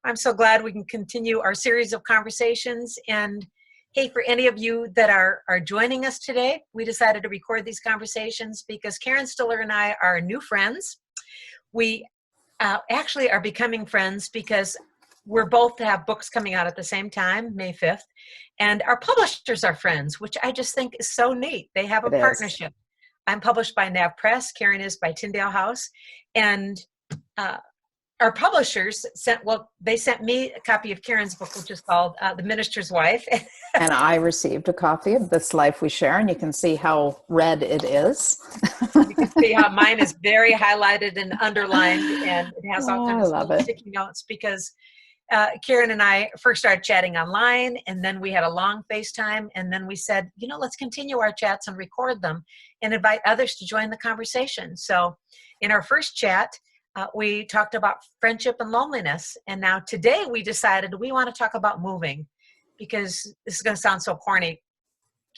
I'm so glad we can continue our series of conversations. And hey, for any of you that are joining us today, we decided to record these conversations because Karen Stiller and I are new friends. We actually are becoming friends because we're both have books coming out at the same time, May 5th, and our publishers are friends, which I just think is so neat. They have a partnership. I'm published by NavPress, Karen is by Tyndale House, and our publishers sent me a copy of Karen's book, which is called The Minister's Wife. And I received a copy of This Life We Share, and you can see how red it is. You can see how mine is very highlighted and underlined, and it has all kinds of sticky notes because Karen and I first started chatting online, and then we had a long FaceTime, and then we said, let's continue our chats and record them and invite others to join the conversation. So in our first chat, we talked about friendship and loneliness. And now today we decided we want to talk about moving, because this is going to sound so corny,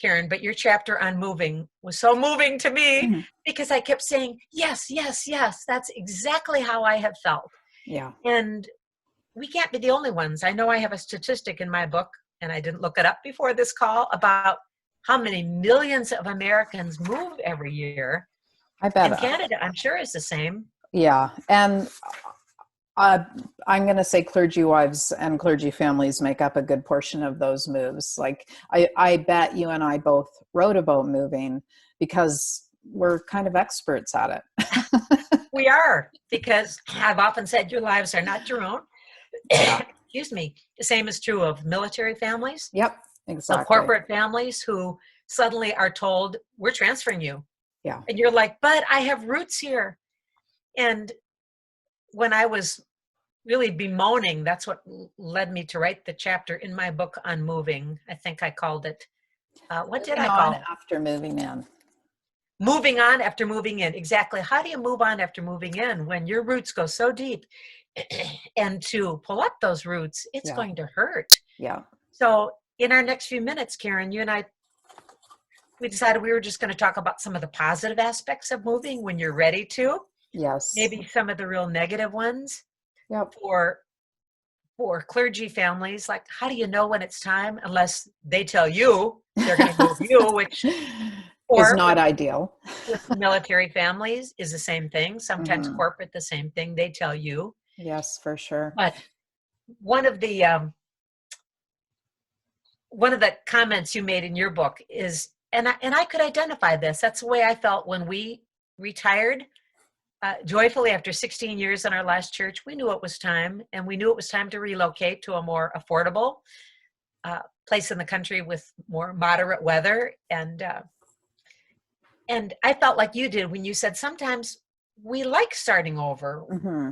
Karen, but your chapter on moving was so moving to me because I kept saying, yes, yes, yes, that's exactly how I have felt. Yeah. And we can't be the only ones. I know I have a statistic in my book, and I didn't look it up before this call, about how many millions of Americans move every year. I bet. And Canada, I'm sure, is the same. Yeah. And I'm going to say clergy wives and clergy families make up a good portion of those moves. Like, I bet you and I both wrote about moving because we're kind of experts at it. We are, because I've often said your lives are not your own. Excuse me. The same is true of military families. Yep, exactly. Of corporate families who suddenly are told, we're transferring you. Yeah. And you're like, but I have roots here. And when I was really bemoaning, that's what led me to write the chapter in my book on moving. I think I called it, what did I call it? After moving in. Moving on after moving in. Exactly. How do you move on after moving in when your roots go so deep? And to pull up those roots, it's going to hurt. Yeah. So in our next few minutes, Karen, you and I, we decided we were just going to talk about some of the positive aspects of moving when you're ready to. Yes. Maybe some of the real negative ones. Yep. For clergy families, like, how do you know when it's time unless they tell you they're going to move you, which is not ideal. With military families is the same thing. Sometimes corporate, the same thing. They tell you. Yes, for sure. But one of the comments you made in your book is, and I could identify this. That's the way I felt when we retired joyfully after 16 years in our last church. We knew it was time, and we knew it was time to relocate to a more affordable place in the country with more moderate weather. And I felt like you did when you said sometimes we like starting over.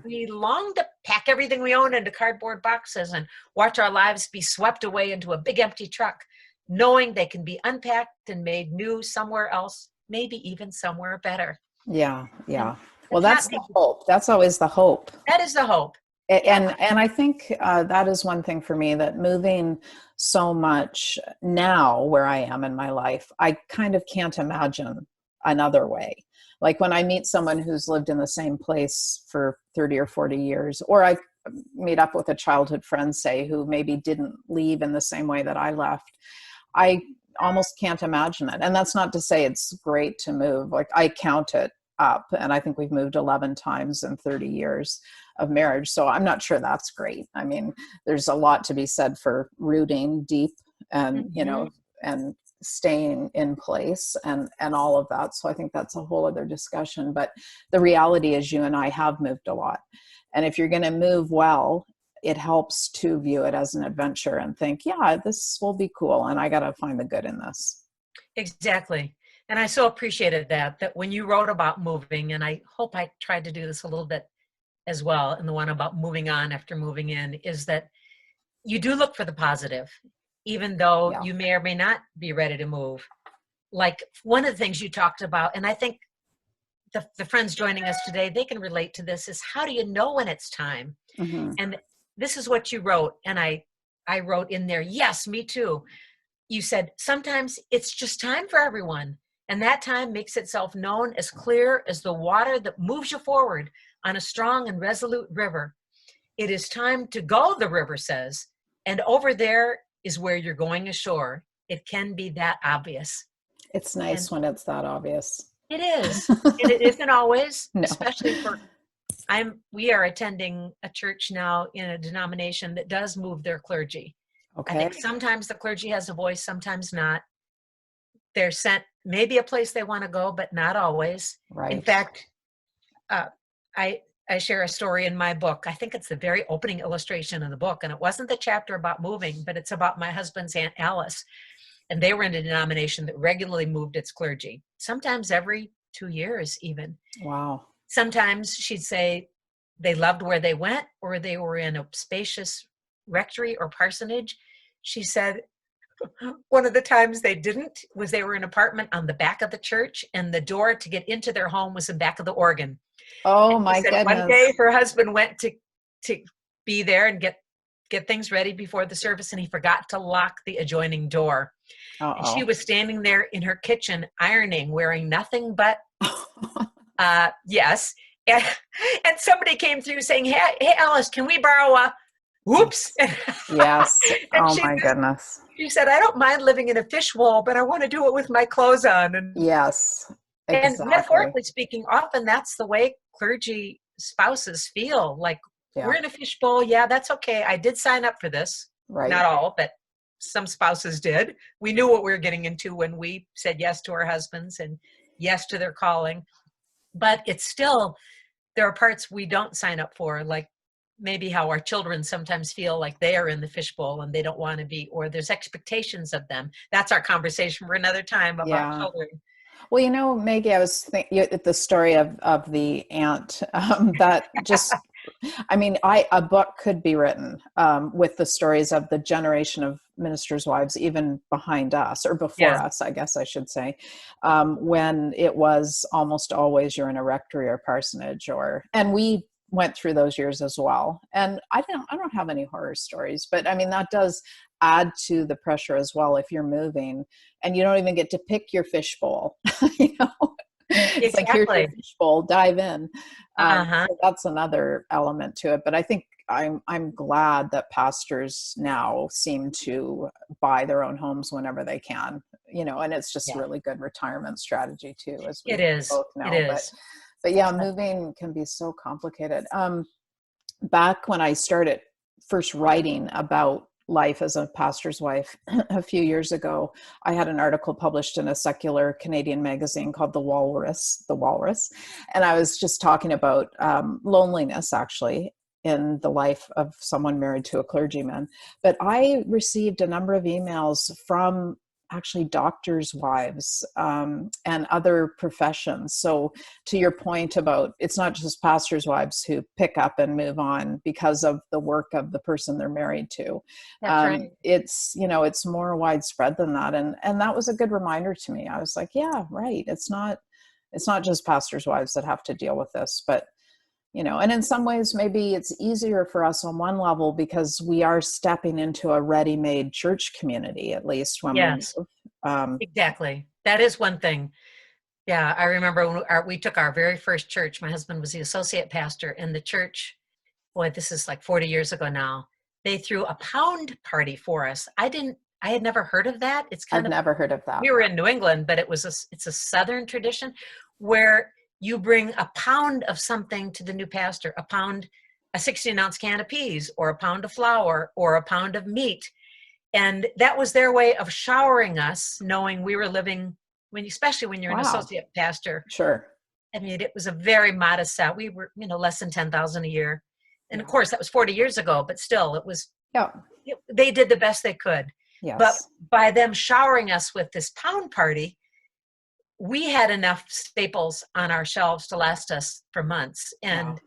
We long to pack everything we own into cardboard boxes and watch our lives be swept away into a big empty truck, knowing they can be unpacked and made new somewhere else, maybe even somewhere better. Yeah, yeah. Well, that's the hope. That's always the hope. That is the hope. And I think that is one thing for me, that moving so much now where I am in my life, I kind of can't imagine another way. Like when I meet someone who's lived in the same place for 30 or 40 years, or I meet up with a childhood friend, say, who maybe didn't leave in the same way that I left, I almost can't imagine it. And that's not to say it's great to move. Like, I count it up, and I think we've moved 11 times in 30 years of marriage. So I'm not sure that's great. I mean, there's a lot to be said for rooting deep and, and staying in place and all of that. So I think that's a whole other discussion. But the reality is you and I have moved a lot. And if you're going to move well, it helps to view it as an adventure and think, yeah, this will be cool. And I got to find the good in this. Exactly. And I so appreciated that when you wrote about moving, and I hope I tried to do this a little bit as well, and the one about moving on after moving in, is that you do look for the positive, even though you may or may not be ready to move. Like one of the things you talked about, and I think the friends joining us today, they can relate to this, is how do you know when it's time? And this is what you wrote, and I wrote in there, yes, me too. You said, sometimes it's just time for everyone, and that time makes itself known as clear as the water that moves you forward on a strong and resolute river. it is time to go, the river says, and over there is where you're going ashore. It can be that obvious. It's nice when it's that obvious. It is. And it isn't always, No. especially we are attending a church now in a denomination that does move their clergy. Okay. I think sometimes the clergy has a voice, sometimes not. They're sent maybe a place they want to go, but not always. Right. In fact, I share a story in my book. I think it's the very opening illustration in the book. And it wasn't the chapter about moving, but it's about my husband's Aunt Alice. And they were in a denomination that regularly moved its clergy, sometimes every 2 years even. Wow. Sometimes she'd say they loved where they went, or they were in a spacious rectory or parsonage. She said one of the times they didn't was they were in an apartment on the back of the church, and the door to get into their home was in back of the organ. Oh, my goodness. One day her husband went to be there and get things ready before the service, and he forgot to lock the adjoining door. And she was standing there in her kitchen ironing, wearing nothing but yes. And somebody came through saying, hey, Alice, can we borrow a whoops? Yes. Oh, my goodness. She said, I don't mind living in a fishbowl, but I want to do it with my clothes on. And yes, exactly. And metaphorically speaking, often that's the way clergy spouses feel. Like, we're in a fishbowl. Yeah, that's okay. I did sign up for this. Right. Not all, but some spouses did. We knew what we were getting into when we said yes to our husbands and yes to their calling. But it's still, there are parts we don't sign up for, like maybe how our children sometimes feel like they are in the fishbowl and they don't want to be, or there's expectations of them. That's our conversation for another time about children. Well, you know, Maggie, I was thinking the story of the aunt that just, I mean, a book could be written with the stories of the generation of ministers' wives, even behind us or before us, I guess I should say, when it was almost always you're in a rectory or parsonage, and we went through those years as well. And I don't have any horror stories, but I mean, that does add to the pressure as well if you're moving and you don't even get to pick your fishbowl. You know, it's like, here's your fishbowl, dive in. So that's another element to it. But I think I'm glad that pastors now seem to buy their own homes whenever they can, you know, and it's just a really good retirement strategy too, as we both know. It is. But yeah, moving can be so complicated. Back when I started first writing about life as a pastor's wife a few years ago, I had an article published in a secular Canadian magazine called The Walrus. And I was just talking about loneliness, actually, in the life of someone married to a clergyman. But I received a number of emails from actually doctors' wives and other professions. So to your point about, it's not just pastors' wives who pick up and move on because of the work of the person they're married to. That's right. It's, you know, it's more widespread than that. And that was a good reminder to me. I was like, yeah, right. It's not just pastors' wives that have to deal with this, but you know, and in some ways, maybe it's easier for us on one level because we are stepping into a ready-made church community, at least when we move. Exactly. That is one thing. Yeah, I remember when we took our very first church. My husband was the associate pastor in the church. Boy, this is like 40 years ago now. They threw a pound party for us. I had never heard of that. I've never heard of that. We were in New England, but it's a Southern tradition where you bring a pound of something to the new pastor, a 16-ounce can of peas, or a pound of flour, or a pound of meat. And that was their way of showering us, knowing we were living, especially when you're an associate pastor. Sure. I mean, it was a very modest salary. We were, less than $10,000 a year. And of course, that was 40 years ago, but still, it was, they did the best they could. Yes. But by them showering us with this pound party, we had enough staples on our shelves to last us for months. And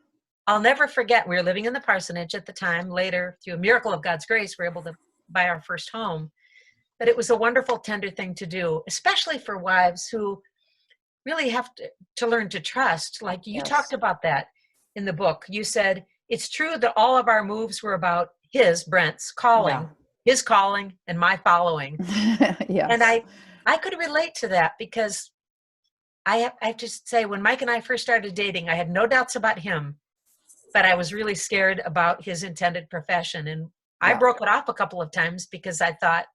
I'll never forget, we were living in the parsonage at the time. Later, through a miracle of God's grace, we were able to buy our first home. But it was a wonderful, tender thing to do, especially for wives who really have to learn to trust. Like you talked about that in the book. You said, it's true that all of our moves were about Brent's calling, his calling and my following. Yes. And I could relate to that because I have to say, when Mike and I first started dating, I had no doubts about him, but I was really scared about his intended profession. And I Yeah. broke it off a couple of times because I thought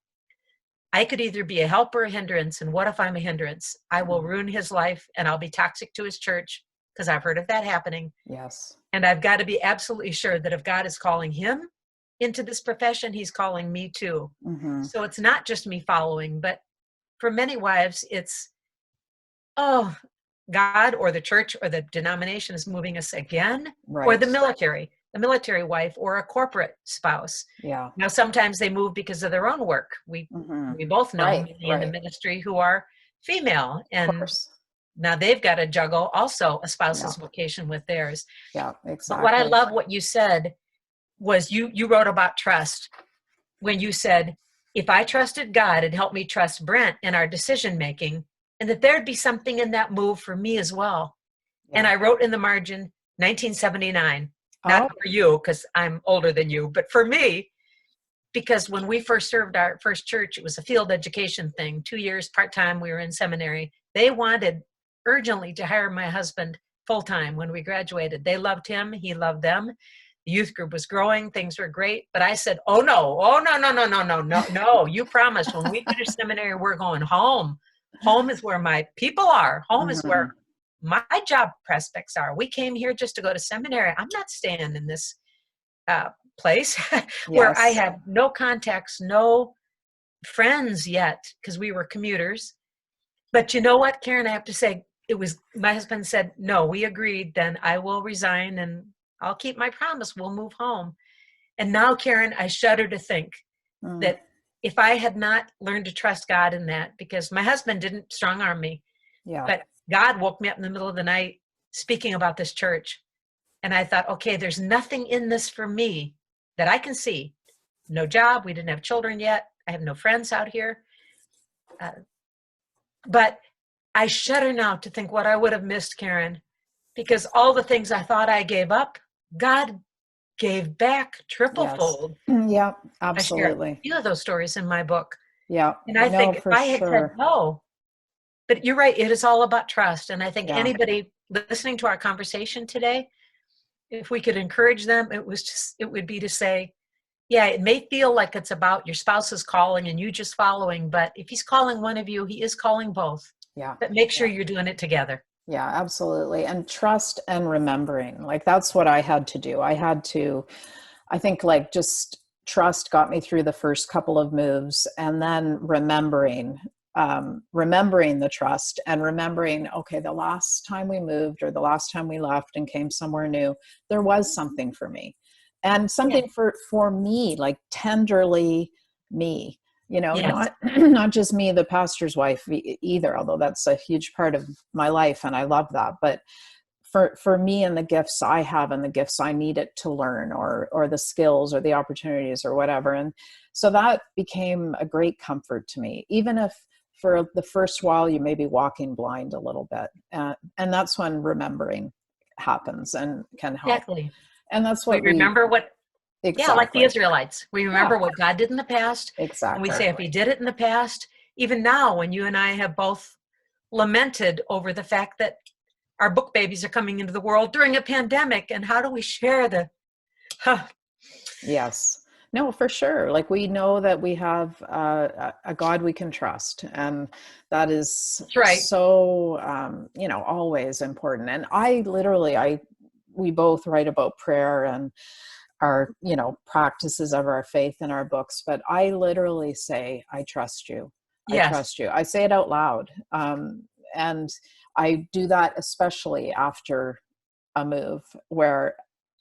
I could either be a help or a hindrance. And what if I'm a hindrance? I will ruin his life and I'll be toxic to his church, because I've heard of that happening. Yes. And I've got to be absolutely sure that if God is calling him into this profession, he's calling me too. Mm-hmm. So it's not just me following, but for many wives, it's, oh, God or the church or the denomination is moving us again, Right. or the military wife or a corporate spouse. Yeah. Now, sometimes they move because of their own work. We both know Right. many in the ministry who are female, Of and course. now they've got to juggle also a spouse's Yeah. vocation with theirs. Yeah, But exactly. what I love what you said was you wrote about trust when you said, if I trusted God, it'd help me trust Brent in our decision making, and that there'd be something in that move for me as well. Yeah. And I wrote in the margin 1979, Oh. not for you because I'm older than you, but for me, because when we first served our first church, it was a field education thing, 2 years part-time. We were in seminary. They wanted urgently to hire my husband full-time when we graduated. They loved him. He loved them. The youth group was growing. Things were great. But I said, oh, no. You promised when we finish seminary, we're going home. Home is where my people are. Home is where my job prospects are. We came here just to go to seminary. I'm not staying in this place where I have no contacts, no friends yet, because we were commuters. But you know what, Karen, I have to say, my husband said, no, we agreed, then I will resign and I'll keep my promise. We'll move home. And now, Karen, I shudder to think that if I had not learned to trust God in that, because my husband didn't strong arm me, but God woke me up in the middle of the night speaking about this church. And I thought, okay, there's nothing in this for me that I can see. No job. We didn't have children yet. I have no friends out here. But I shudder now to think what I would have missed, Karen, because all the things I thought I gave up, God gave back triple-fold. Yeah, absolutely. I share a few of those stories in my book. Yeah. And I think if I had said no, but you're right, it is all about trust. And I think anybody listening to our conversation today, if we could encourage them, it would be to say, yeah, it may feel like it's about your spouse's calling and you just following, but if he's calling one of you, he is calling both. Yeah. But make sure you're doing it together. Yeah, absolutely. And trust and remembering, like that's what I had to do. I think like just trust got me through the first couple of moves, and then remembering the trust and remembering, okay, the last time we moved or the last time we left and came somewhere new, there was something for me. And something for me, like tenderly me, not just me, the pastor's wife either, although that's a huge part of my life and I love that. But for me and the gifts I have and the gifts I needed to learn or the skills or the opportunities or whatever. And so that became a great comfort to me, even if for the first while you may be walking blind a little bit. And that's when remembering happens and can help. Exactly. And that's what we remember what, like the Israelites. We remember what God did in the past. Exactly. And we say, if he did it in the past, even now, when you and I have both lamented over the fact that our book babies are coming into the world during a pandemic, and how do we share Yes. No, for sure. Like we know that we have a God we can trust, and that is so, always important. And we both write about prayer and our, practices of our faith in our books, but I literally say, I trust you. I trust you. I say it out loud. And I do that especially after a move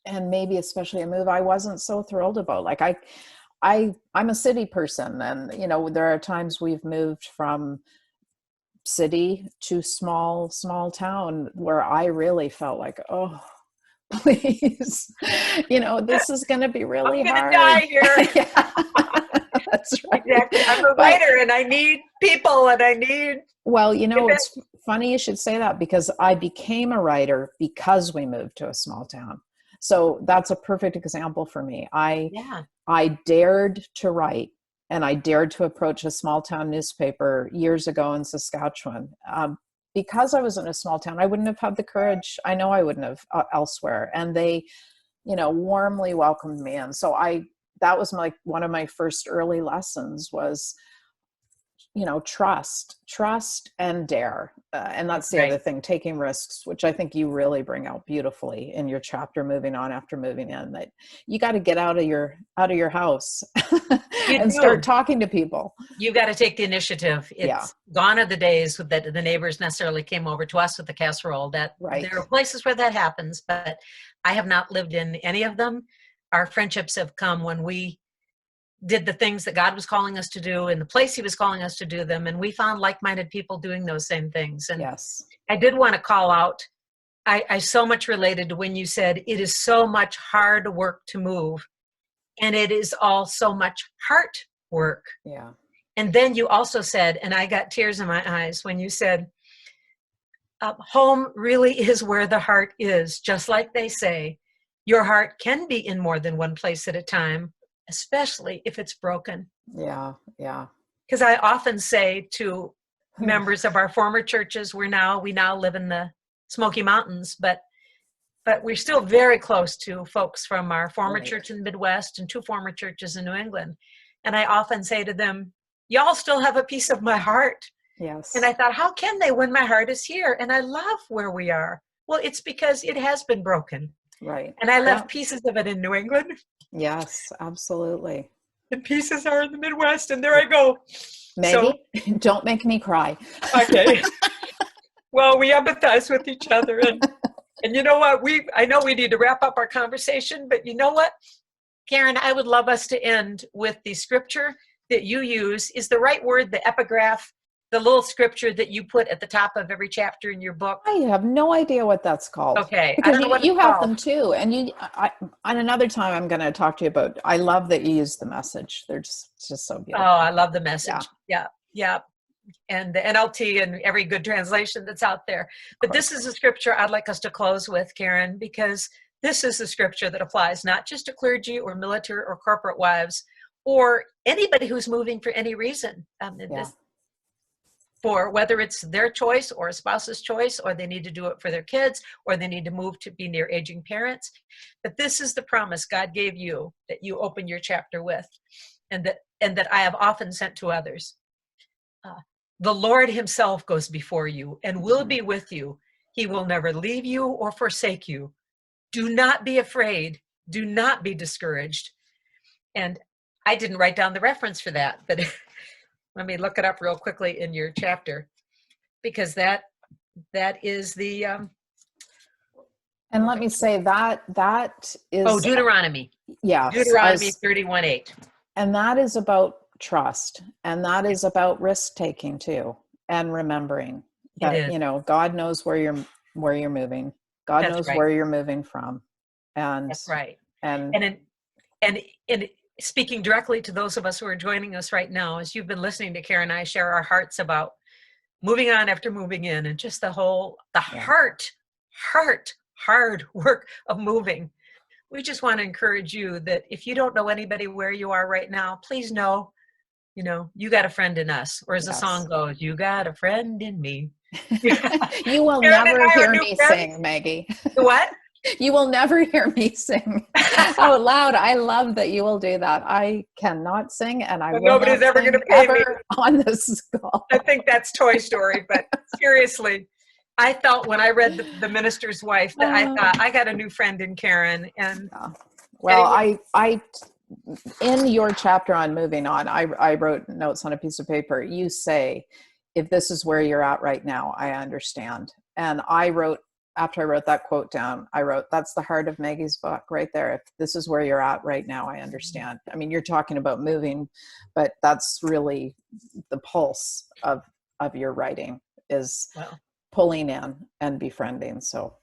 and maybe especially a move I wasn't so thrilled about. Like I'm a city person, and, there are times we've moved from city to small town where I really felt like, oh, please, this is going to be really hard. Die here. That's right. Exactly. I'm a writer and I need people and I need. Well, it's funny you should say that, because I became a writer because we moved to a small town. So that's a perfect example for me. I dared to write, and I dared to approach a small town newspaper years ago in Saskatchewan. Because I was in a small town, I wouldn't have had the courage. I know I wouldn't have elsewhere. And they warmly welcomed me. And so that was one of my first early lessons was, trust and dare. And that's the other thing, taking risks, which I think you really bring out beautifully in your chapter, Moving On After Moving In, that you got to get out of your house and start talking to people. You got to take the initiative. It's gone are the days that the neighbors necessarily came over to us with the casserole. There are places where that happens, but I have not lived in any of them. Our friendships have come when we did the things that God was calling us to do in the place he was calling us to do them. And we found like-minded people doing those same things. And I did want to call out, I so much related to when you said it is so much hard work to move. And it is all so much heart work. Yeah. And then you also said, and I got tears in my eyes when you said, home really is where the heart is. Just like they say, your heart can be in more than one place at a time, especially if it's broken. Yeah, yeah. Because I often say to members of our former churches, we now live in the Smoky Mountains, but we're still very close to folks from our former church in the Midwest and 2 former churches in New England. And I often say to them, y'all still have a piece of my heart. Yes. And I thought, how can they when my heart is here? And I love where we are. Well, it's because it has been broken. Right. And I left pieces of it in New England. Yes, absolutely. And pieces are in the Midwest, and there I go. Maggie, don't make me cry. Okay. Well, we empathize with each other. And you know what? I know we need to wrap up our conversation, but you know what? Karen, I would love us to end with the scripture that you use. Is the right word the epigraph, the little scripture that you put at the top of every chapter in your book? I have no idea what that's called. Okay. Because you have them too. And on another time, I'm going to talk to you about, I love that you use the message. They're just so beautiful. Oh, I love the message. Yeah. And the NLT and every good translation that's out there. But this is a scripture I'd like us to close with, Karen, because this is a scripture that applies not just to clergy or military or corporate wives or anybody who's moving for any reason. For whether it's their choice or a spouse's choice, or they need to do it for their kids, or they need to move to be near aging parents. But this is the promise God gave you that you open your chapter with, and that I have often sent to others. The Lord himself goes before you and will be with you. He will never leave you or forsake you. Do not be afraid. Do not be discouraged. And I didn't write down the reference for that, but let me look it up real quickly in your chapter, because that is the. And let me say that is. Deuteronomy. Yeah. Deuteronomy 31:8. And that is about trust, and that is about risk taking too, and remembering that God knows where you're moving. God knows where you're moving from, and that's right. And speaking directly to those of us who are joining us right now, as you've been listening to Karen and I share our hearts about moving on after moving in, and just the hard work of moving. We just want to encourage you that if you don't know anybody where you are right now, please know, you got a friend in us. Or as the song goes, you got a friend in me. You will never hear me sing, Maggie. What? You will never hear me sing out loud. I love that you will do that. I cannot sing, and nobody's ever going to pay me on this call. I think that's Toy Story, but seriously, I felt when I read the Minister's Wife that I thought I got a new friend in Karen. And well, anyway. I in your chapter on moving on, I wrote notes on a piece of paper. You say, if this is where you're at right now, I understand. And after I wrote that quote down, I wrote, that's the heart of Maggie's book right there. If this is where you're at right now, I understand. I mean, you're talking about moving, but that's really the pulse of your writing is pulling in and befriending. So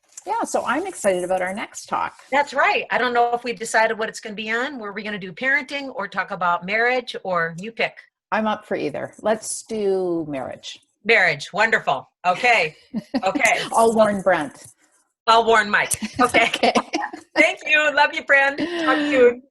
I'm excited about our next talk. That's right. I don't know if we decided what it's going to be on. Were we going to do parenting or talk about marriage, or you pick? I'm up for either. Let's do marriage. Marriage. Wonderful. Okay. I'll warn Brent. I'll warn Mike. Okay. Thank you. Love you, friend. Talk soon.